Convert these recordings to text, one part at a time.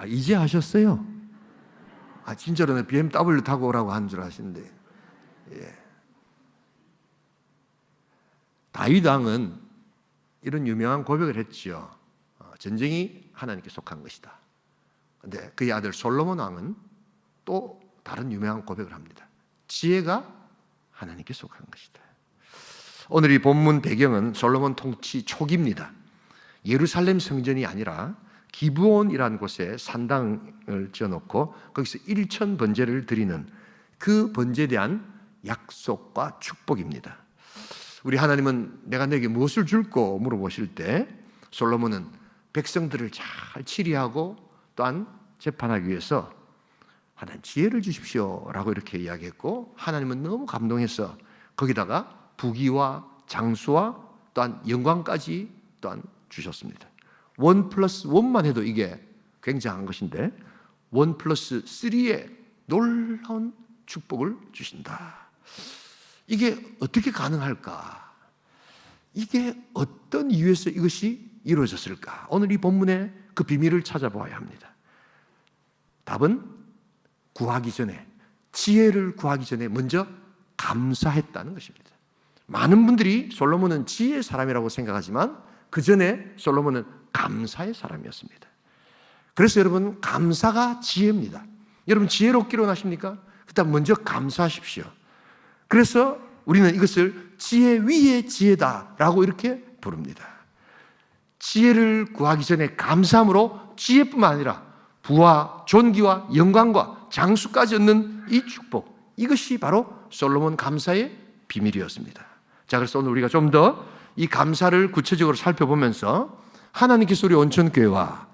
이제 하셨어요? 진짜로는 BMW 타고 오라고 한 줄 아시는데. 예. 다윗 왕은 이런 유명한 고백을 했죠. 전쟁이 하나님께 속한 것이다. 그런데 그의 아들 솔로몬 왕은 또 다른 유명한 고백을 합니다. 지혜가 하나님께 속한 것이다. 오늘 이 본문 배경은 솔로몬 통치 초기입니다. 예루살렘 성전이 아니라 기브온이라는 곳에 산당을 지어놓고 거기서 1천 번제를 드리는 그 번제에 대한 약속과 축복입니다. 우리 하나님은 내가 내게 무엇을 줄까 물어보실 때 솔로몬은 백성들을 잘 치리하고 또한 재판하기 위해서 하나님 지혜를 주십시오 라고 이렇게 이야기했고, 하나님은 너무 감동해서 거기다가 부귀와 장수와 또한 영광까지 또한 주셨습니다. 1+1만 해도 이게 굉장한 것인데 1+3의 놀라운 축복을 주신다. 이게 어떻게 가능할까? 이게 어떤 이유에서 이것이 이루어졌을까? 오늘 이 본문의 그 비밀을 찾아보아야 합니다. 답은 구하기 전에, 지혜를 구하기 전에 먼저 감사했다는 것입니다. 많은 분들이 솔로몬은 지혜의 사람이라고 생각하지만 그 전에 솔로몬은 감사의 사람이었습니다. 그래서 여러분, 감사가 지혜입니다. 여러분 지혜롭기로 원하십니까? 그다음 먼저 감사하십시오. 그래서 우리는 이것을 지혜 위의 지혜다라고 이렇게 부릅니다. 지혜를 구하기 전에 감사함으로 지혜뿐만 아니라 부와 존귀와 영광과 장수까지 얻는 이 축복, 이것이 바로 솔로몬 감사의 비밀이었습니다. 자, 그래서 오늘 우리가 좀 더 이 감사를 구체적으로 살펴보면서 하나님께서 우리 온천교회와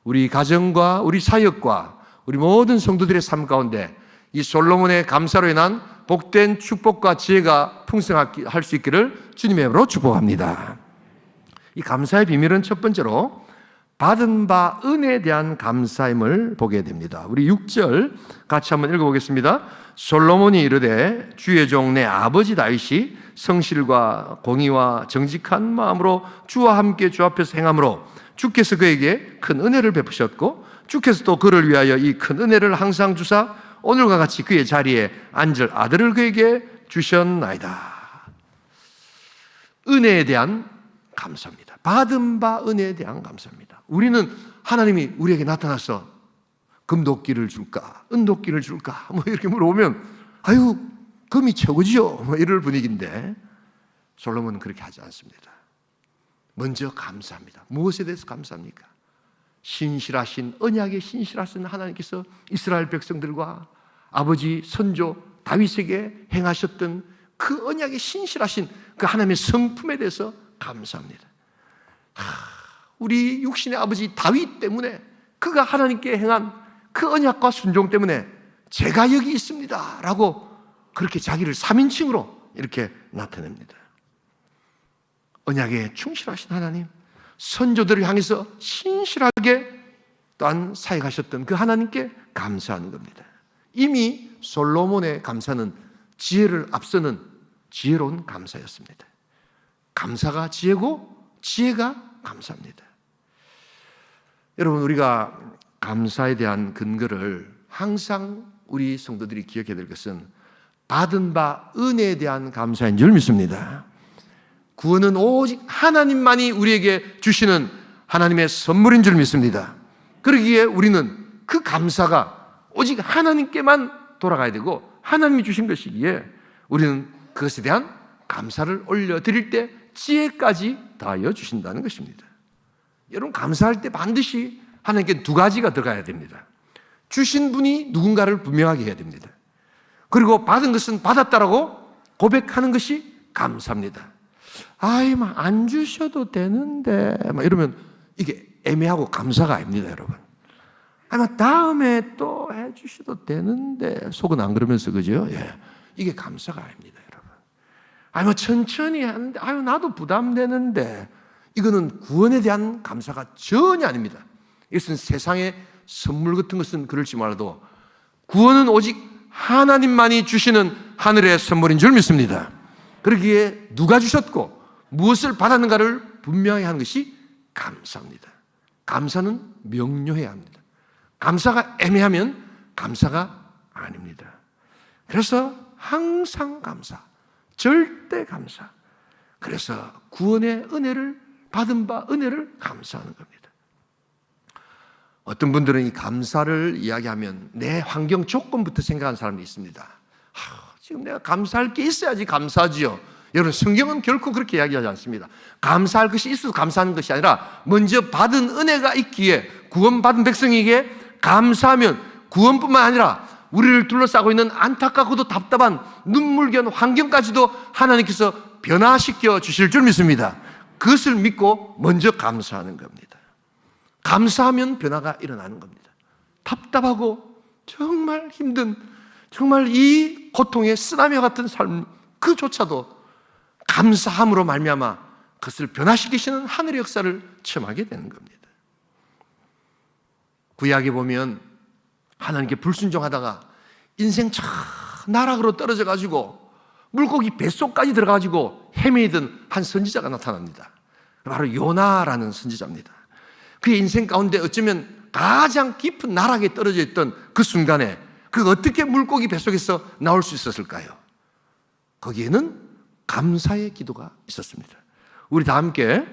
우리 가정과 우리 사역과 우리 모든 성도들의 삶 가운데 이 솔로몬의 감사로 인한 복된 축복과 지혜가 풍성할 수 있기를 주님의 이름으로 축복합니다. 이 감사의 비밀은 첫 번째로 받은 바 은혜에 대한 감사임을 보게 됩니다. 우리 6절 같이 한번 읽어보겠습니다. 솔로몬이 이르되 주의 종 내 아버지 다윗이 성실과 공의와 정직한 마음으로 주와 함께 주 앞에서 행함으로 주께서 그에게 큰 은혜를 베푸셨고 주께서 또 그를 위하여 이 큰 은혜를 항상 주사 오늘과 같이 그의 자리에 앉을 아들을 그에게 주셨나이다. 은혜에 대한 감사입니다. 받은 바 은혜에 대한 감사입니다. 우리는 하나님이 우리에게 나타나서 금도끼를 줄까 은도끼를 줄까 이렇게 물어보면 아유 금이 최고지요 이럴 분위기인데 솔로몬은 그렇게 하지 않습니다. 먼저 감사합니다. 무엇에 대해서 감사합니까? 신실하신, 언약의 신실하신 하나님께서 이스라엘 백성들과 아버지 선조 다윗에게 행하셨던 그 언약의 신실하신 그 하나님의 성품에 대해서 감사합니다. 우리 육신의 아버지 다윗 때문에, 그가 하나님께 행한 그 언약과 순종 때문에 제가 여기 있습니다 라고 그렇게 자기를 3인칭으로 이렇게 나타냅니다. 언약에 충실하신 하나님, 선조들을 향해서 신실하게 또한 사역하셨던 그 하나님께 감사하는 겁니다. 이미 솔로몬의 감사는 지혜를 앞서는 지혜로운 감사였습니다. 감사가 지혜고 지혜가 감사입니다. 여러분, 우리가 감사에 대한 근거를 항상 우리 성도들이 기억해야 될 것은 받은 바 은혜에 대한 감사인 줄 믿습니다. 구원은 오직 하나님만이 우리에게 주시는 하나님의 선물인 줄 믿습니다. 그러기에 우리는 그 감사가 오직 하나님께만 돌아가야 되고 하나님이 주신 것이기에 우리는 그것에 대한 감사를 올려드릴 때 지혜까지 더하여 주신다는 것입니다. 여러분, 감사할 때 반드시 하나님께 두 가지가 들어가야 됩니다. 주신 분이 누군가를 분명하게 해야 됩니다. 그리고 받은 것은 받았다라고 고백하는 것이 감사입니다. 안 주셔도 되는데 이러면 이게 애매하고 감사가 아닙니다, 여러분. 다음에 또 해주셔도 되는데 속은 안 그러면서, 그죠? 예. 이게 감사가 아닙니다, 여러분. 천천히 하는데 나도 부담되는데, 이거는 구원에 대한 감사가 전혀 아닙니다. 이것은 세상의 선물 같은 것은 그럴지 몰라도 구원은 오직 하나님만이 주시는 하늘의 선물인 줄 믿습니다. 그러기에 누가 주셨고 무엇을 받았는가를 분명히 하는 것이 감사입니다. 감사는 명료해야 합니다. 감사가 애매하면 감사가 아닙니다. 그래서 항상 감사, 절대 감사. 그래서 구원의 은혜를 받은 바 은혜를 감사하는 겁니다. 어떤 분들은 이 감사를 이야기하면 내 환경 조건부터 생각하는 사람이 있습니다. 지금 내가 감사할 게 있어야지 감사하지요. 여러분, 성경은 결코 그렇게 이야기하지 않습니다. 감사할 것이 있어서 감사하는 것이 아니라 먼저 받은 은혜가 있기에, 구원받은 백성에게 감사하면 구원뿐만 아니라 우리를 둘러싸고 있는 안타깝고도 답답한 눈물겨운 환경까지도 하나님께서 변화시켜 주실 줄 믿습니다. 그것을 믿고 먼저 감사하는 겁니다. 감사하면 변화가 일어나는 겁니다. 답답하고 정말 힘든, 정말 이 고통의 쓰나미와 같은 삶 그조차도 감사함으로 말미암아 그것을 변화시키시는 하늘의 역사를 체험하게 되는 겁니다. 구약에 보면 하나님께 불순종하다가 인생 저 나락으로 떨어져 가지고 물고기 뱃속까지 들어가 가지고 헤매이던 한 선지자가 나타납니다. 바로 요나라는 선지자입니다. 그의 인생 가운데 어쩌면 가장 깊은 나락에 떨어져 있던 그 순간에 그 어떻게 물고기 뱃속에서 나올 수 있었을까요? 거기에는 감사의 기도가 있었습니다. 우리 다 함께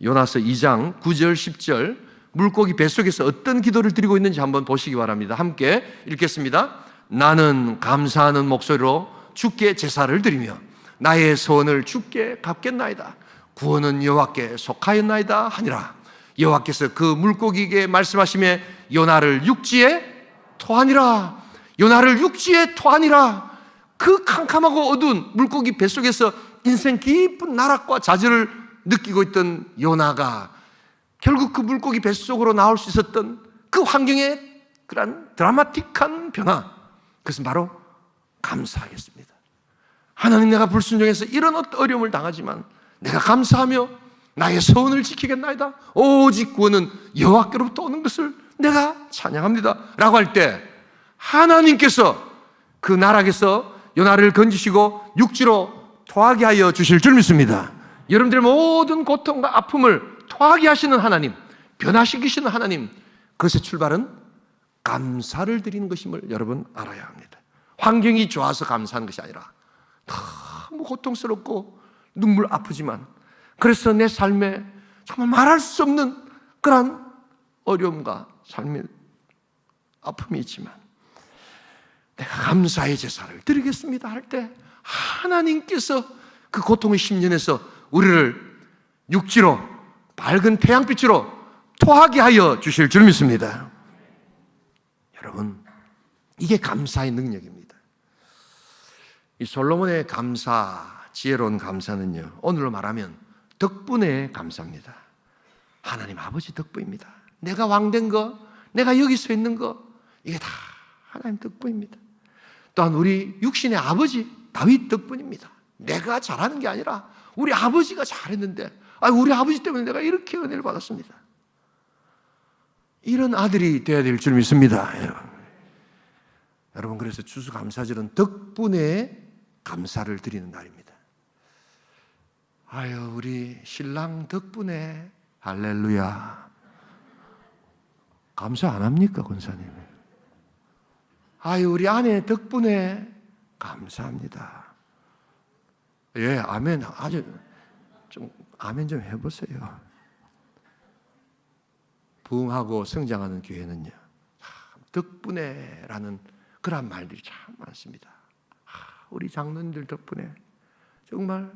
요나서 2장 9절 10절 물고기 뱃속에서 어떤 기도를 드리고 있는지 한번 보시기 바랍니다. 함께 읽겠습니다. 나는 감사하는 목소리로 주께 제사를 드리며 나의 소원을 주께 갚겠나이다. 구원은 여호와께 속하였나이다 하니라. 여호와께서 그 물고기에게 말씀하시며 요나를 육지에 토하니라. 요나를 육지에 토하니라. 그 캄캄하고 어두운 물고기 뱃속에서 인생 깊은 나락과 좌절을 느끼고 있던 요나가 결국 그 물고기 뱃속으로 나올 수 있었던 그 환경의 그런 드라마틱한 변화, 그것은 바로 감사하겠습니다. 하나님, 내가 불순종해서 이런 어려움을 당하지만 내가 감사하며 나의 소원을 지키겠나이다. 오직 구원은 여호와께로부터 오는 것을 내가 찬양합니다 라고 할 때 하나님께서 그 나락에서 요나를 건지시고 육지로 토하게 하여 주실 줄 믿습니다. 여러분들의 모든 고통과 아픔을 토하게 하시는 하나님, 변화시키시는 하나님, 그것의 출발은 감사를 드리는 것임을 여러분 알아야 합니다. 환경이 좋아서 감사하는 것이 아니라 너무 고통스럽고 눈물 아프지만, 그래서 내 삶에 정말 말할 수 없는 그런 어려움과 삶의 아픔이 있지만 내가 감사의 제사를 드리겠습니다 할 때 하나님께서 그 고통의 심연에서 우리를 육지로 밝은 태양빛으로 토하게 하여 주실 줄 믿습니다. 여러분, 이게 감사의 능력입니다. 이 솔로몬의 감사, 지혜로운 감사는요, 오늘로 말하면 덕분에 감사합니다. 하나님 아버지 덕분입니다. 내가 왕된 거, 내가 여기 서 있는 거, 이게 다 하나님 덕분입니다. 또한 우리 육신의 아버지 다윗 덕분입니다. 내가 잘하는 게 아니라 우리 아버지가 잘했는데, 우리 아버지 때문에 내가 이렇게 은혜를 받았습니다. 이런 아들이 되어야 될 줄 믿습니다. 여러분, 그래서 추수감사절은 덕분에 감사를 드리는 날입니다. 아유, 우리 신랑 덕분에 할렐루야. 감사 안 합니까, 권사님? 아유, 우리 아내 덕분에 감사합니다. 예, 아멘. 아주 좀 아멘 좀 해보세요. 부흥하고 성장하는 교회는요, 덕분에라는 그런 말들이 참 많습니다. 우리 장로님들 덕분에 정말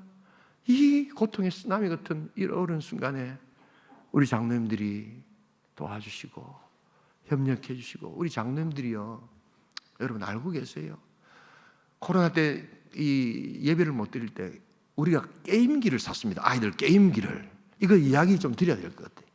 이 고통의 쓰나미 같은 이 어려운 순간에 우리 장로님들이 도와주시고 협력해 주시고, 우리 장로님들이요, 여러분 알고 계세요? 코로나 때 이 예배를 못 드릴 때 우리가 게임기를 샀습니다. 아이들 게임기를. 이거 이야기 좀 드려야 될 것 같아요.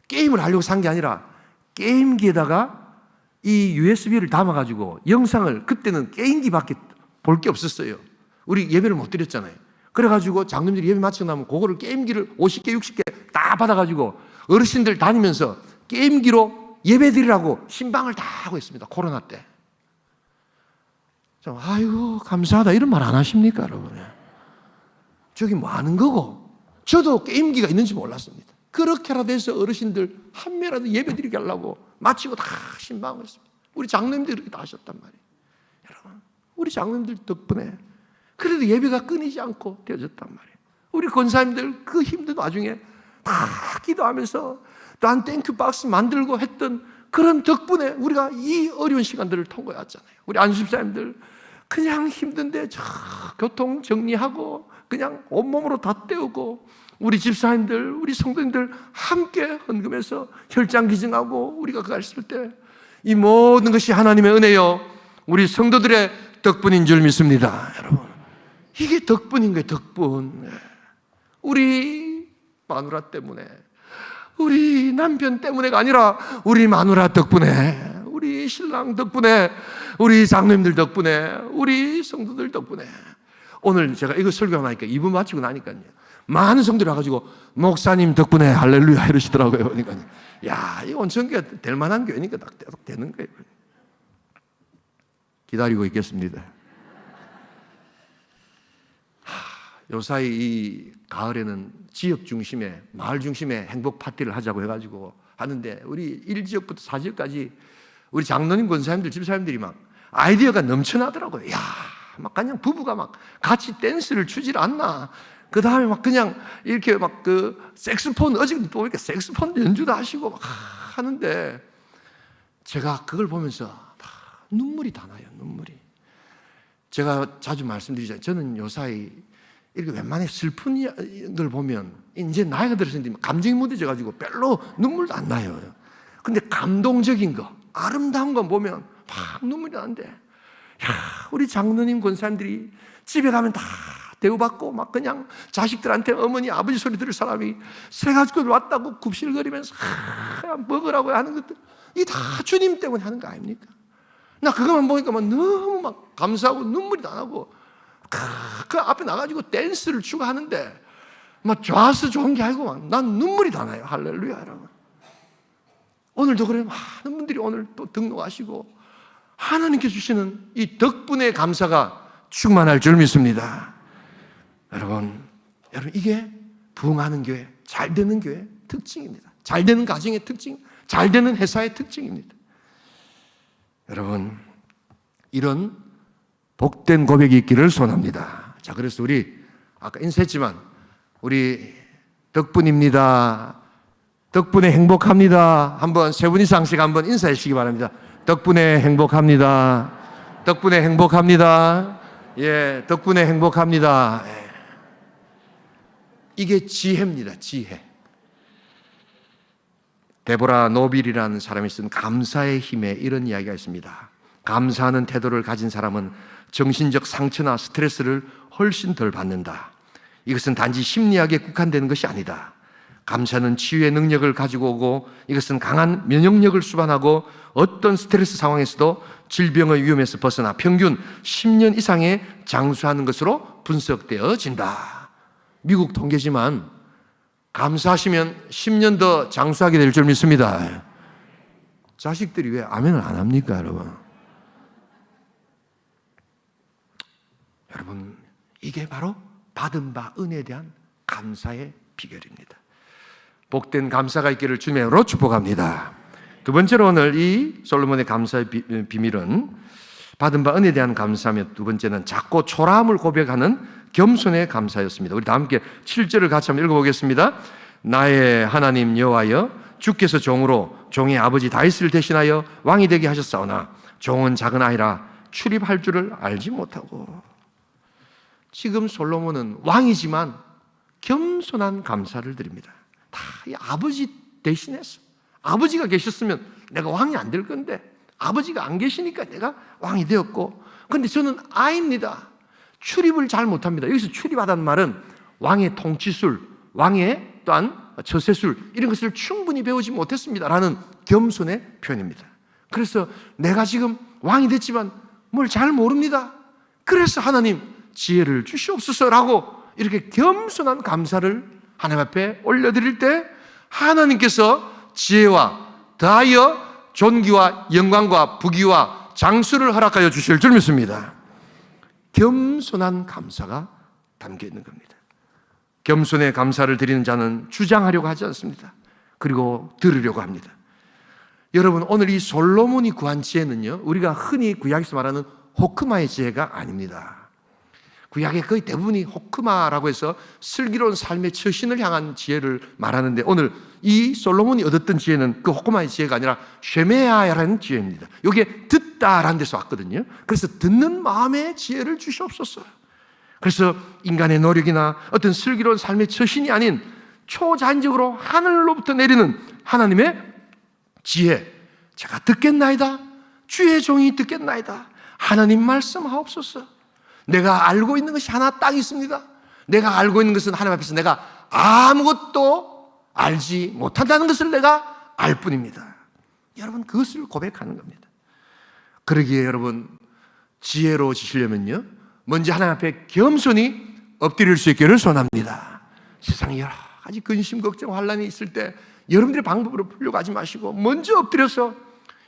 게임을 하려고 산 게 아니라 게임기에다가 이 USB를 담아가지고 영상을, 그때는 게임기밖에 볼 게 없었어요. 우리 예배를 못 드렸잖아요. 그래가지고 장로님들이 예배 마치고 나면 그거를 게임기를 50개, 60개 다 받아가지고 어르신들 다니면서 게임기로 예배 드리라고 신방을 다 하고 있습니다. 코로나 때. 아이고 감사하다 이런 말 안 하십니까, 여러분? 저기 뭐 하는 거고? 저도 게임기가 있는지 몰랐습니다. 그렇게라도 해서 어르신들 한 명이라도 예배드리게 하려고 마치고 다 신방을 했습니다. 우리 장로님들이 그렇게 다 하셨단 말이에요. 여러분, 우리 장로님들 덕분에 그래도 예배가 끊이지 않고 되어졌단 말이에요. 우리 권사님들 그 힘든 와중에 다 기도하면서 난 땡큐 박스 만들고 했던 그런 덕분에 우리가 이 어려운 시간들을 통과해 왔잖아요. 우리 안수집사님들 그냥 힘든데 저 교통 정리하고 그냥 온몸으로 다 때우고, 우리 집사님들, 우리 성도님들 함께 헌금해서 혈장 기증하고 우리가 그거 했을 때 이 모든 것이 하나님의 은혜요, 우리 성도들의 덕분인 줄 믿습니다. 여러분, 이게 덕분인 거예요. 덕분. 우리 마누라 때문에, 우리 남편 때문에가 아니라 우리 마누라 덕분에, 우리 신랑 덕분에, 우리 장로님들 덕분에, 우리 성도들 덕분에. 오늘 제가 이거 설교하니까 2분 마치고 나니까요, 많은 성도들이 와가지고 목사님 덕분에 할렐루야 이러시더라고요. 그러니까 야, 이 온천교회 될 만한 교회니까 딱 되는 거예요. 기다리고 있겠습니다. 요사이 이 가을에는 지역 중심에, 마을 중심에 행복 파티를 하자고 해가지고 하는데, 우리 1지역부터 4지역까지 우리 장로님, 권사님들, 집사님들이 막 아이디어가 넘쳐나더라고요. 야, 막 그냥 부부가 막 같이 댄스를 추질 않나. 그 다음에 막 그냥 이렇게 막 그 색스폰, 어제 또 이렇게 색스폰 연주도 하시고 막 하는데, 제가 그걸 보면서 눈물이 다 나요, 눈물이. 제가 자주 말씀드리잖아요. 저는 요사이 이렇게 웬만해 슬픈 걸 보면 이제 나이가 들었는데 감정이 무뎌져가지고 별로 눈물도 안 나요. 근데 감동적인 거, 아름다운 거 보면 막 눈물이 나는데, 야, 우리 장로님, 권사님들이 집에 가면 다 대우받고 막 그냥 자식들한테 어머니, 아버지 소리 들을 사람이 새 가지고 왔다고 굽실거리면서 먹으라고 하는 것들, 이게 다 주님 때문에 하는 거 아닙니까? 나 그것만 보니까 막 너무 막 감사하고 눈물이 나고, 그 앞에 나가지고 댄스를 추고 하는데 막 좋아서 좋은 게 아니고 막 난 눈물이 다 나요. 할렐루야 여러분. 오늘도 그래, 많은 분들이 오늘 또 등록하시고 하나님께 주시는 이 덕분에 감사가 충만할 줄 믿습니다. 여러분 이게 부흥하는 교회, 잘 되는 교회 특징입니다. 잘 되는 가정의 특징, 잘 되는 회사의 특징입니다. 여러분, 이런 복된 고백이 있기를 소원합니다. 자, 그래서 우리 아까 인사했지만 우리 덕분입니다, 덕분에 행복합니다, 한번 세 분 이상씩 한번 인사해 주시기 바랍니다. 덕분에 행복합니다, 덕분에 행복합니다, 예, 덕분에 행복합니다. 예. 이게 지혜입니다. 지혜. 데보라 노빌이라는 사람이 쓴 감사의 힘에 이런 이야기가 있습니다. 감사하는 태도를 가진 사람은 정신적 상처나 스트레스를 훨씬 덜 받는다. 이것은 단지 심리학에 국한되는 것이 아니다. 감사는 치유의 능력을 가지고 오고, 이것은 강한 면역력을 수반하고 어떤 스트레스 상황에서도 질병의 위험에서 벗어나 평균 10년 이상의 장수하는 것으로 분석되어진다. 미국 통계지만 감사하시면 10년 더 장수하게 될 줄 믿습니다. 자식들이 왜 아멘을 안 합니까, 여러분? 여러분, 이게 바로 받은 바 은혜에 대한 감사의 비결입니다. 복된 감사가 있기를 주님의 이름으로 축복합니다. 두 번째로 오늘 이 솔로몬의 감사의 비밀은 받은 바 은혜에 대한 감사며, 두 번째는 작고 초라함을 고백하는 겸손의 감사였습니다. 우리 다 함께 7절을 같이 한번 읽어보겠습니다. 나의 하나님 여호와여, 주께서 종으로 종의 아버지 다윗을 대신하여 왕이 되게 하셨사오나 종은 작은 아이라 출입할 줄을 알지 못하고. 지금 솔로몬은 왕이지만 겸손한 감사를 드립니다. 다 이 아버지 대신해서, 아버지가 계셨으면 내가 왕이 안 될 건데 아버지가 안 계시니까 내가 왕이 되었고, 그런데 저는 아이입니다. 출입을 잘 못합니다. 여기서 출입하다는 말은 왕의 통치술, 왕의 또한 처세술, 이런 것을 충분히 배우지 못했습니다라는 겸손의 표현입니다. 그래서 내가 지금 왕이 됐지만 뭘 잘 모릅니다. 그래서 하나님 지혜를 주시옵소서라고 이렇게 겸손한 감사를 하나님 앞에 올려드릴 때 하나님께서 지혜와 더하여 존귀와 영광과 부귀와 장수를 허락하여 주실 줄 믿습니다. 겸손한 감사가 담겨 있는 겁니다. 겸손의 감사를 드리는 자는 주장하려고 하지 않습니다. 그리고 들으려고 합니다. 여러분, 오늘 이 솔로몬이 구한 지혜는요, 우리가 흔히 구약에서 말하는 호크마의 지혜가 아닙니다. 구약의 거의 대부분이 호크마라고 해서 슬기로운 삶의 처신을 향한 지혜를 말하는데, 오늘 이 솔로몬이 얻었던 지혜는 그 호크마의 지혜가 아니라 쉐메야라는 지혜입니다. 이게 듣다라는 데서 왔거든요. 그래서 듣는 마음의 지혜를 주시옵소서. 그래서 인간의 노력이나 어떤 슬기로운 삶의 처신이 아닌 초자연적으로 하늘로부터 내리는 하나님의 지혜, 제가 듣겠나이다, 주의 종이 듣겠나이다, 하나님 말씀하옵소서. 내가 알고 있는 것이 하나 딱 있습니다. 내가 알고 있는 것은 하나님 앞에서 내가 아무것도 알지 못한다는 것을 내가 알 뿐입니다. 여러분, 그것을 고백하는 겁니다. 그러기에 여러분, 지혜로워지시려면요, 먼저 하나님 앞에 겸손히 엎드릴 수 있기를 소원합니다. 세상에 여러 가지 근심, 걱정, 환란이 있을 때 여러분들의 방법으로 풀려고 하지 마시고 먼저 엎드려서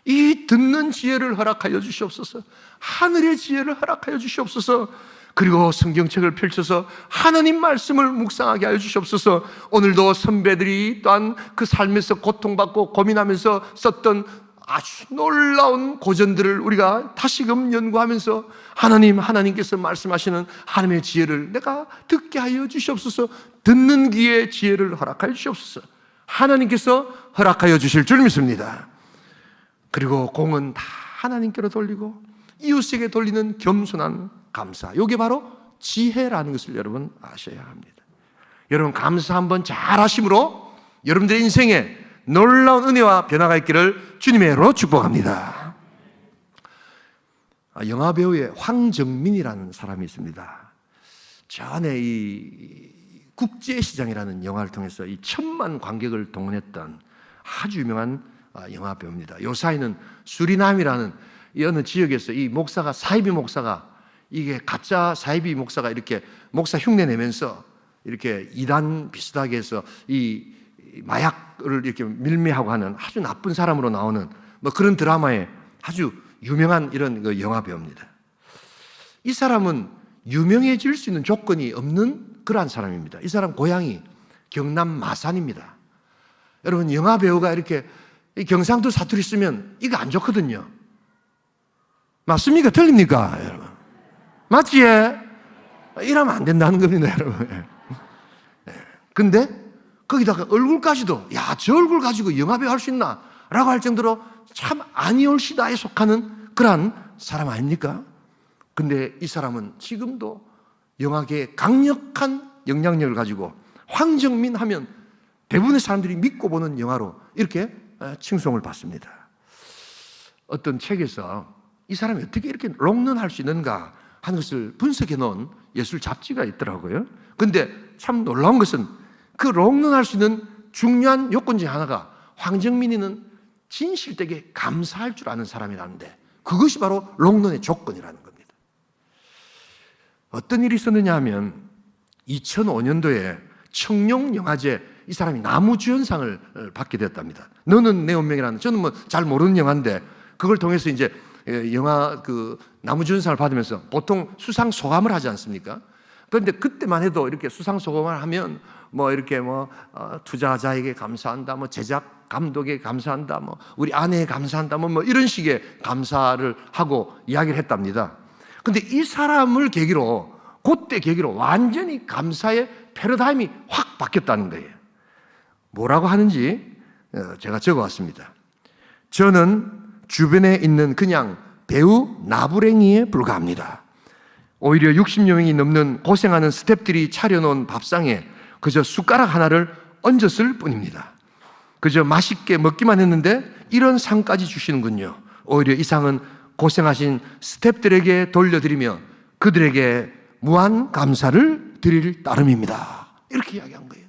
이 듣는 지혜를 허락하여 주시옵소서. 하늘의 지혜를 허락하여 주시옵소서. 그리고 성경책을 펼쳐서 하나님 말씀을 묵상하게 하여 주시옵소서. 오늘도 선배들이 또한 그 삶에서 고통받고 고민하면서 썼던 아주 놀라운 고전들을 우리가 다시금 연구하면서 하나님께서 말씀하시는 하나님의 지혜를 내가 듣게 하여 주시옵소서. 듣는 귀의 지혜를 허락하여 주시옵소서. 하나님께서 허락하여 주실 줄 믿습니다. 그리고 공은 다 하나님께로 돌리고 이웃에게 돌리는 겸손한 감사, 이게 바로 지혜라는 것을 여러분 아셔야 합니다. 여러분, 감사 한번 잘 하심으로 여러분들의 인생에 놀라운 은혜와 변화가 있기를 주님의 이름으로 축복합니다. 영화 배우의 황정민이라는 사람이 있습니다. 전에 이 국제시장이라는 영화를 통해서 이 1,000만 관객을 동원했던 아주 유명한 영화 배우입니다. 요사이는 수리남이라는 이 어느 지역에서 이 목사가, 사이비 목사가, 이게 가짜 사이비 목사가 이렇게 목사 흉내 내면서 이렇게 이단 비슷하게 해서 이 마약을 이렇게 밀매하고 하는 아주 나쁜 사람으로 나오는 뭐 그런 드라마에 아주 유명한 이런 그 영화 배우입니다. 이 사람은 유명해질 수 있는 조건이 없는 그러한 사람입니다. 이 사람 고향이 경남 마산입니다. 여러분, 영화 배우가 이렇게 경상도 사투리 쓰면 이거 안 좋거든요. 맞습니까? 틀립니까? 여러분, 맞지? 이러면 안 된다는 겁니다, 여러분. 근데 거기다가 얼굴까지도, 야, 저 얼굴 가지고 영화배우 할 수 있나? 라고 할 정도로 참 아니올시다에 속하는 그러한 사람 아닙니까? 근데 이 사람은 지금도 영화계에 강력한 영향력을 가지고 황정민 하면 대부분의 사람들이 믿고 보는 영화로 이렇게 칭송을 받습니다. 어떤 책에서 이 사람이 어떻게 이렇게 롱런할 수 있는가 하는 것을 분석해 놓은 예술 잡지가 있더라고요. 근데 참 놀라운 것은 그 롱런할 수 있는 중요한 요건 중에 하나가 황정민이는 진실되게 감사할 줄 아는 사람이라는데 그것이 바로 롱런의 조건이라는 겁니다. 어떤 일이 있었느냐 하면 2005년도에 청룡영화제 이 사람이 나무주연상을 받게 되었답니다. 너는 내 운명이라는, 저는 뭐 잘 모르는 영화인데 그걸 통해서 이제 영화 그 나무주연상을 받으면서 보통 수상 소감을 하지 않습니까? 그런데 그때만 해도 이렇게 수상 소감을 하면 뭐 이렇게 뭐 투자자에게 감사한다, 뭐 제작 감독에게 감사한다, 뭐 우리 아내에 감사한다, 뭐 이런 식의 감사를 하고 이야기를 했답니다. 근데 이 사람을 계기로, 그때 계기로 완전히 감사의 패러다임이 확 바뀌었다는 거예요. 뭐라고 하는지 제가 적어왔습니다. 저는 주변에 있는 그냥 배우 나부랭이에 불과합니다. 오히려 60여 명이 넘는 고생하는 스태프들이 차려놓은 밥상에 그저 숟가락 하나를 얹었을 뿐입니다. 그저 맛있게 먹기만 했는데 이런 상까지 주시는군요. 오히려 이 상은 고생하신 스태프들에게 돌려드리며 그들에게 무한 감사를 드릴 따름입니다. 이렇게 이야기한 거예요.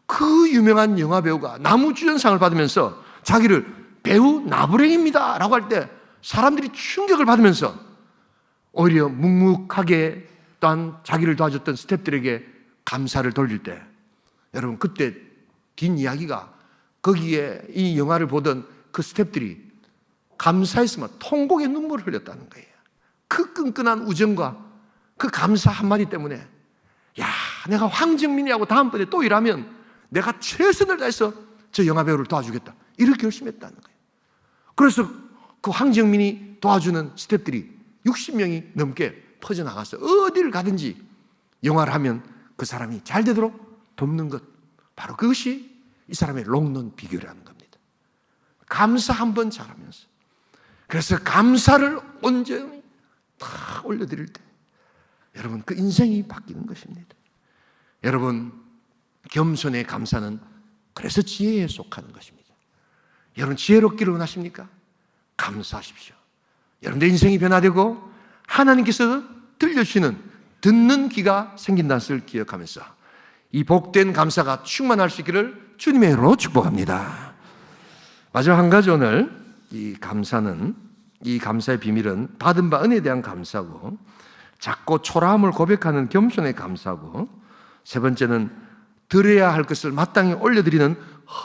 그 유명한 영화배우가 나무주연상을 받으면서 자기를 배우 나부랭입니다 라고 할 때 사람들이 충격을 받으면서 오히려 묵묵하게 또한 자기를 도와줬던 스태프들에게 감사를 돌릴 때, 여러분 그때 뒷이야기가 거기에 이 영화를 보던 그 스태프들이 감사했으면 통곡의 눈물을 흘렸다는 거예요. 그 끈끈한 우정과 그 감사 한마디 때문에 야, 내가 황정민이하고 다음번에 또 일하면 내가 최선을 다해서 저 영화배우를 도와주겠다. 이렇게 결심했다는 거예요. 그래서 그 황정민이 도와주는 스태프들이 60명이 넘게 퍼져나갔어요. 어디를 가든지 영화를 하면 그 사람이 잘 되도록 돕는 것. 바로 그것이 이 사람의 롱런 비결이라는 겁니다. 감사 한번 잘하면서. 그래서 감사를 온전히 다 올려드릴 때 여러분 그 인생이 바뀌는 것입니다. 여러분 겸손의 감사는 그래서 지혜에 속하는 것입니다. 여러분 지혜롭기를 원하십니까? 감사하십시오. 여러분의 인생이 변화되고 하나님께서 들려주시는 듣는 귀가 생긴다는 것을 기억하면서 이 복된 감사가 충만할 수 있기를 주님의 이름으로 축복합니다. 마지막 한 가지 오늘 이 감사의 비밀은 받은 바 은혜에 대한 감사고 작고 초라함을 고백하는 겸손의 감사고 세 번째는 드려야 할 것을 마땅히 올려드리는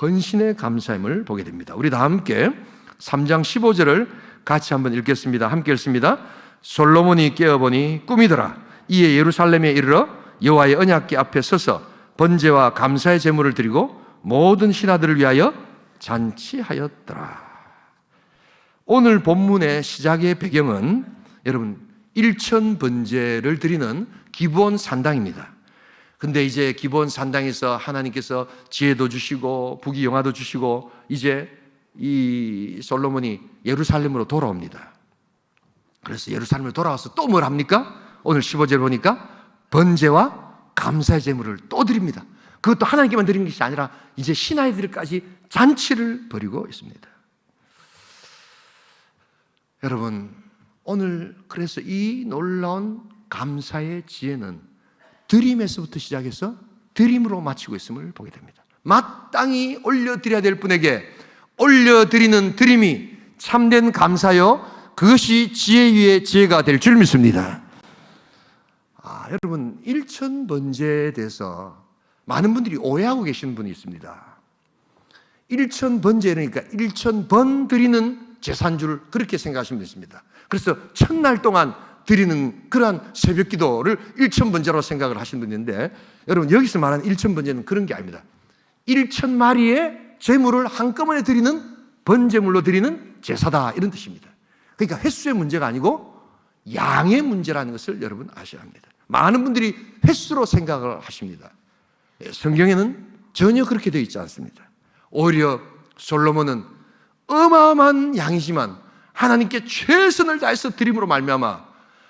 헌신의 감사임을 보게 됩니다. 우리 다 함께 3장 15절을 같이 한번 읽겠습니다. 함께 읽습니다. 솔로몬이 깨어보니 꿈이더라. 이에 예루살렘에 이르러 여호와의 언약궤 앞에 서서 번제와 감사의 제물을 드리고 모든 신하들을 위하여 잔치하였더라. 오늘 본문의 시작의 배경은 여러분 일천 번제를 드리는 기브온 산당입니다. 근데 이제 기브온 산당에서 하나님께서 지혜도 주시고 부귀영화도 주시고 이제 이 솔로몬이 예루살렘으로 돌아옵니다. 그래서 예루살렘으로 돌아와서 또 뭘 합니까? 오늘 15절 보니까 번제와 감사의 제물을 또 드립니다. 그것도 하나님께만 드리는 것이 아니라 이제 신하들까지 잔치를 벌이고 있습니다. 여러분 오늘 그래서 이 놀라운 감사의 지혜는 드림에서부터 시작해서 드림으로 마치고 있음을 보게 됩니다. 마땅히 올려드려야 될 분에게 올려드리는 드림이 참된 감사요 그것이 지혜 위에 지혜가 될 줄 믿습니다. 여러분 일천번제에 대해서 많은 분들이 오해하고 계시는 분이 있습니다. 일천번제 그러니까 1000번 드리는 제사인 그렇게 생각하시면 되십니다. 그래서 첫날 동안 드리는 그러한 새벽 기도를 1000번제로 생각을 하시는 분이 있는데 여러분 여기서 말하는 1000번제는 그런 게 아닙니다. 1000마리의 제물을 한꺼번에 드리는 번제물로 드리는 제사다 이런 뜻입니다. 그러니까 횟수의 문제가 아니고 양의 문제라는 것을 여러분 아셔야 합니다. 많은 분들이 횟수로 생각을 하십니다. 성경에는 전혀 그렇게 되어 있지 않습니다. 오히려 솔로몬은 어마어마한 양이지만 하나님께 최선을 다해서 드림으로 말미암아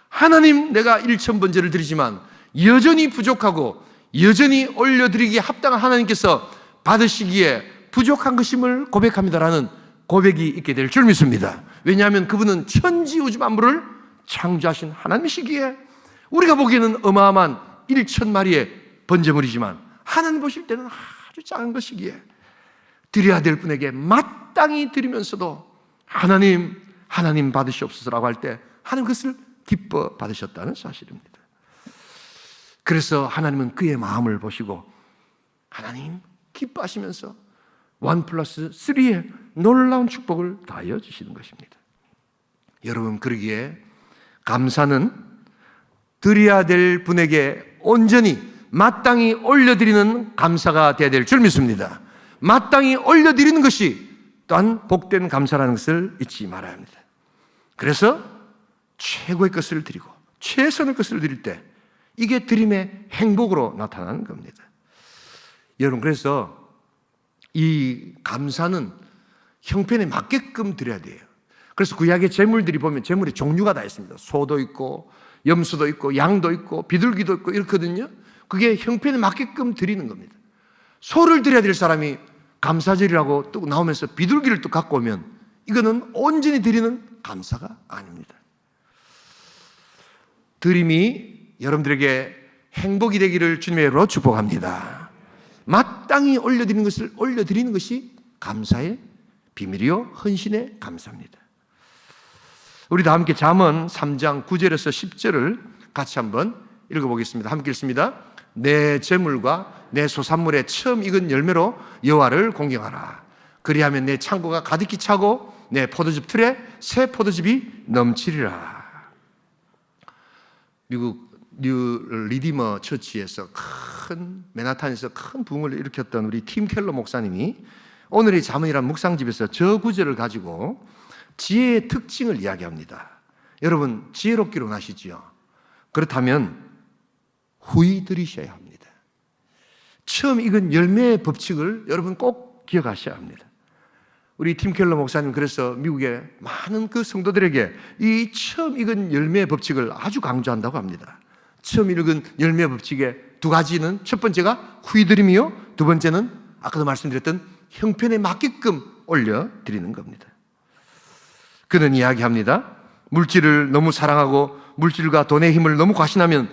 하나님 내가 1000번제를 드리지만 여전히 부족하고 여전히 올려드리기에 합당한 하나님께서 받으시기에 부족한 것임을 고백합니다라는 고백이 있게 될 줄 믿습니다. 왜냐하면 그분은 천지우주 만물을 창조하신 하나님이시기에 우리가 보기에는 어마어마한 1000마리의 번제물이지만 하나님 보실 때는 아주 작은 것이기에 드려야 될 분에게 마땅히 드리면서도 하나님 받으시옵소서라고 할 때 하나님 그것을 기뻐 받으셨다는 사실입니다. 그래서 하나님은 그의 마음을 보시고 하나님 기뻐하시면서 1+3의 놀라운 축복을 다하여 주시는 것입니다. 여러분 그러기에 감사는 드려야 될 분에게 온전히 마땅히 올려드리는 감사가 되어야 될 줄 믿습니다. 마땅히 올려드리는 것이 또한 복된 감사라는 것을 잊지 말아야 합니다. 그래서 최고의 것을 드리고 최선의 것을 드릴 때 이게 드림의 행복으로 나타나는 겁니다. 여러분 그래서 이 감사는 형편에 맞게끔 드려야 돼요. 그래서 구약의 제물들이 보면 제물의 종류가 다 있습니다. 소도 있고 염소도 있고 양도 있고 비둘기도 있고 이렇거든요. 그게 형편에 맞게끔 드리는 겁니다. 소를 드려야 될 사람이 감사절이라고 또 나오면서 비둘기를 또 갖고 오면 이거는 온전히 드리는 감사가 아닙니다. 드림이 여러분들에게 행복이 되기를 주님의 이름으로 축복합니다. 마땅히 올려드리는 것을 올려드리는 것이 감사의 비밀이요 헌신의 감사입니다. 우리 다 함께 잠언 3장 9절에서 10절을 같이 한번 읽어보겠습니다. 함께 읽습니다. 내 재물과 내 소산물의 처음 익은 열매로 여호와를 공경하라. 그리하면 내 창고가 가득히 차고 내 포도즙 틀에 새 포도즙이 넘치리라. 미국 뉴 리디머 처치에서 맨하탄에서 큰 부흥을 일으켰던 우리 팀 켈러 목사님이 오늘의 잠언이란 묵상집에서 저 구절을 가지고 지혜의 특징을 이야기합니다. 여러분, 지혜롭기로 하시지요? 그렇다면 후히 들이셔야 합니다. 처음 익은 열매의 법칙을 여러분 꼭 기억하셔야 합니다. 우리 팀 켈러 목사님 그래서 미국의 많은 그 성도들에게 이 처음 익은 열매의 법칙을 아주 강조한다고 합니다. 처음 익은 열매의 법칙의 두 가지는 첫 번째가 후히드림이요, 두 번째는 아까도 말씀드렸던 형편에 맞게끔 올려드리는 겁니다. 그는 이야기합니다. 물질을 너무 사랑하고 물질과 돈의 힘을 너무 과신하면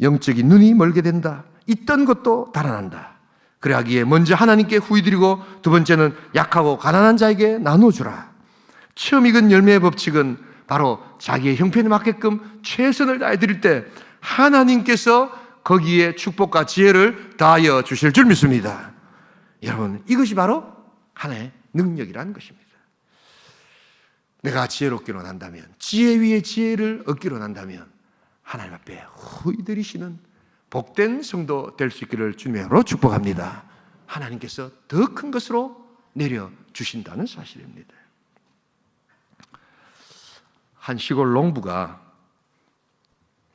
영적인 눈이 멀게 된다. 있던 것도 달아난다. 그래하기에 먼저 하나님께 후히드리고 두 번째는 약하고 가난한 자에게 나눠주라. 처음 익은 열매의 법칙은 바로 자기의 형편에 맞게끔 최선을 다해 드릴 때 하나님께서 거기에 축복과 지혜를 다하여 주실 줄 믿습니다. 여러분, 이것이 바로 하나의 능력이라는 것입니다. 내가 지혜롭기로 한다면, 지혜 위에 지혜를 얻기로 한다면 하나님 앞에 후히드리시는 복된 성도 될 수 있기를 주님으로 축복합니다. 하나님께서 더 큰 것으로 내려주신다는 사실입니다. 한 시골 농부가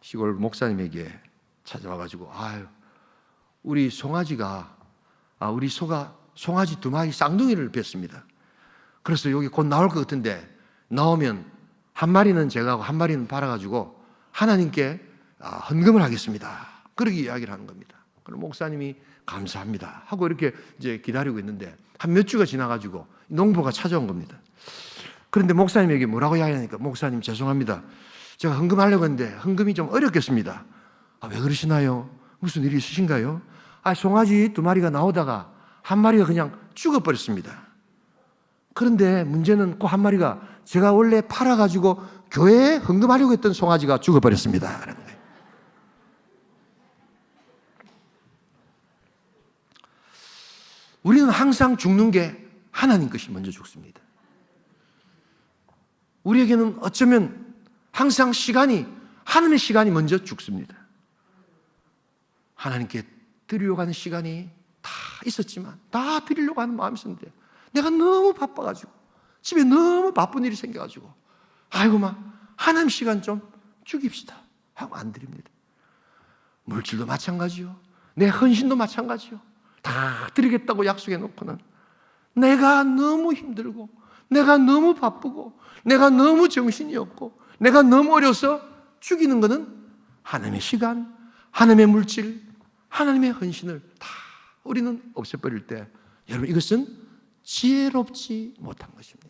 시골 목사님에게 찾아와가지고, 우리 송아지가, 우리 소가 송아지 두 마리 쌍둥이를 뵀습니다. 그래서 여기 곧 나올 것 같은데, 나오면 한 마리는 제가 하고 한 마리는 팔아가지고 하나님께 헌금을 하겠습니다. 그렇게 이야기를 하는 겁니다. 그럼 목사님이 감사합니다 하고 이렇게 이제 기다리고 있는데 한 몇 주가 지나가지고 농부가 찾아온 겁니다. 그런데 목사님에게 뭐라고 이야기하니까, 목사님 죄송합니다. 제가 헌금하려고 했는데 헌금이 좀 어렵겠습니다. 왜 그러시나요? 무슨 일이 있으신가요? 송아지 두 마리가 나오다가 한 마리가 그냥 죽어버렸습니다. 그런데 문제는 그 한 마리가 제가 원래 팔아가지고 교회에 헌금하려고 했던 송아지가 죽어버렸습니다. 그런 거예요. 우리는 항상 죽는 게 하나님 것이 먼저 죽습니다. 우리에게는 어쩌면 항상 하나님의 시간이 먼저 죽습니다. 하나님께 드리려고 하는 시간이 다 있었지만, 다 드리려고 하는 마음이 있었는데 내가 너무 바빠가지고 집에 너무 바쁜 일이 생겨가지고 하나님 시간 좀 죽입시다 하고 안 드립니다. 물질도 마찬가지요, 내 헌신도 마찬가지요. 다 드리겠다고 약속해 놓고는 내가 너무 힘들고, 내가 너무 바쁘고, 내가 너무 정신이 없고, 내가 너무 어려서 죽이는 것은 하나님의 시간, 하나님의 물질, 하나님의 헌신을 다 우리는 없애버릴 때, 여러분, 이것은 지혜롭지 못한 것입니다.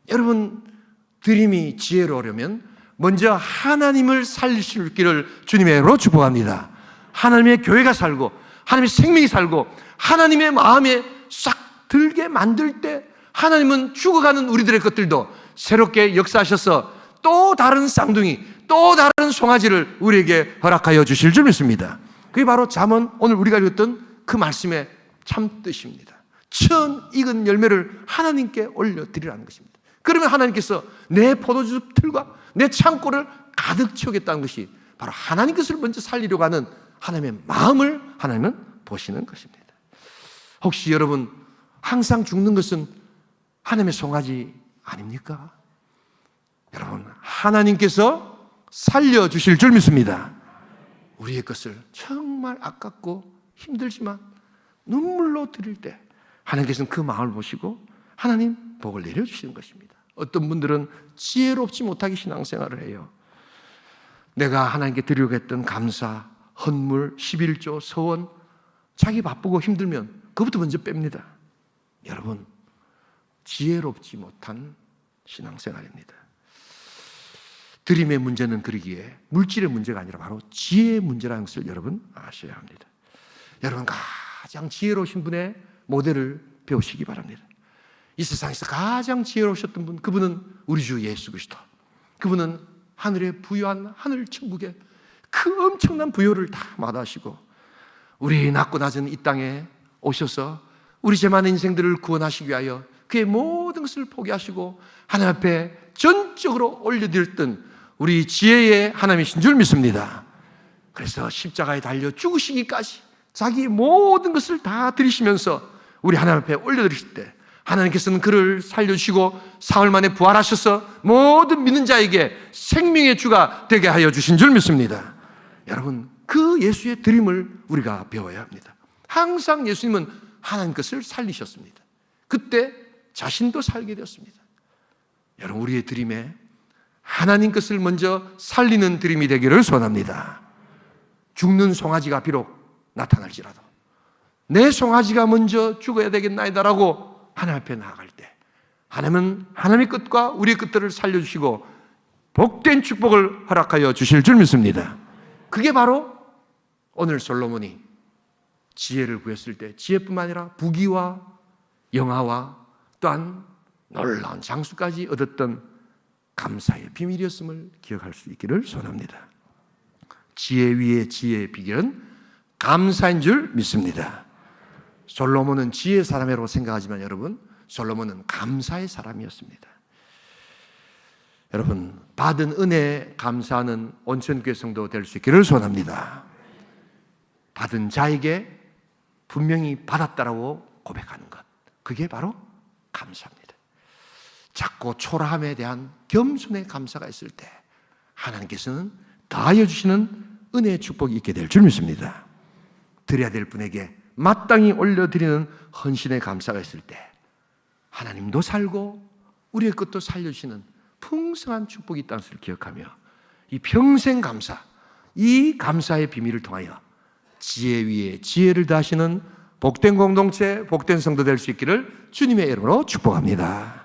여러분, 드림이 지혜로우려면 먼저 하나님을 살리실 길을 주님의 이름으로 축복합니다. 하나님의 교회가 살고, 하나님의 생명이 살고, 하나님의 마음에 싹 들게 만들 때 하나님은 죽어가는 우리들의 것들도 새롭게 역사하셔서 또 다른 쌍둥이, 또 다른 송아지를 우리에게 허락하여 주실 줄 믿습니다. 그게 바로 잠언, 오늘 우리가 읽었던 그 말씀의 참 뜻입니다. 처음 익은 열매를 하나님께 올려드리라는 것입니다. 그러면 하나님께서 내 포도주 틀과 내 창고를 가득 채우겠다는 것이 바로 하나님 것을 먼저 살리려고 하는 하나님의 마음을 하나님은 보시는 것입니다. 혹시 여러분, 항상 죽는 것은 하나님의 송아지 아닙니까? 여러분, 하나님께서 살려주실 줄 믿습니다. 우리의 것을 정말 아깝고 힘들지만 눈물로 드릴 때 하나님께서는 그 마음을 보시고 하나님 복을 내려주시는 것입니다. 어떤 분들은 지혜롭지 못하게 신앙생활을 해요. 내가 하나님께 드리려고 했던 감사, 헌물, 11조, 서원, 자기 바쁘고 힘들면 그것부터 먼저 뺍니다. 여러분, 지혜롭지 못한 신앙생활입니다. 드림의 문제는 그러기에 물질의 문제가 아니라 바로 지혜의 문제라는 것을 여러분 아셔야 합니다. 여러분, 가장 지혜로우신 분의 모델을 배우시기 바랍니다. 이 세상에서 가장 지혜로우셨던 분, 그분은 우리 주 예수 그리스도. 그분은 하늘에 부유한 하늘 천국에 그 엄청난 부요를 다 마다하시고 우리 낮고 낮은 이 땅에 오셔서 우리 죄 많은 인생들을 구원하시기 위하여 그의 모든 것을 포기하시고 하나님 앞에 전적으로 올려드렸던 우리 지혜의 하나님이신 줄 믿습니다. 그래서 십자가에 달려 죽으시기까지 자기 모든 것을 다 드리시면서 우리 하나님 앞에 올려드리실 때 하나님께서는 그를 살려주시고 사흘 만에 부활하셔서 모든 믿는 자에게 생명의 주가 되게 하여 주신 줄 믿습니다. 여러분, 그 예수의 드림을 우리가 배워야 합니다. 항상 예수님은 하나님 것을 살리셨습니다. 그때 자신도 살게 되었습니다. 여러분, 우리의 드림에 하나님 것을 먼저 살리는 드림이 되기를 소원합니다. 죽는 송아지가 비록 나타날지라도 내 송아지가 먼저 죽어야 되겠나이다라고 하나님 앞에 나아갈 때 하나님은 하나님의 끝과 우리의 끝들을 살려주시고 복된 축복을 허락하여 주실 줄 믿습니다. 그게 바로 오늘 솔로몬이 지혜를 구했을 때 지혜뿐만 아니라 부귀와 영화와 또한 놀라운 장수까지 얻었던 감사의 비밀이었음을 기억할 수 있기를 소원합니다. 지혜 위에 지혜의 비결은 감사인 줄 믿습니다. 솔로몬은 지혜의 사람이라고 생각하지만 여러분, 솔로몬은 감사의 사람이었습니다. 여러분, 받은 은혜에 감사하는 온천교회 성도 될 수 있기를 소원합니다. 받은 자에게 분명히 받았다라고 고백하는 것, 그게 바로 감사입니다. 작고 초라함에 대한 겸손의 감사가 있을 때 하나님께서는 더하여 주시는 은혜의 축복이 있게 될 줄 믿습니다. 드려야 될 분에게 마땅히 올려드리는 헌신의 감사가 있을 때 하나님도 살고 우리의 것도 살려주시는 풍성한 축복이 있다는 것을 기억하며 이 평생 감사, 이 감사의 비밀을 통하여 지혜 위에 지혜를 더하시는 복된 공동체, 복된 성도 될 수 있기를 주님의 이름으로 축복합니다.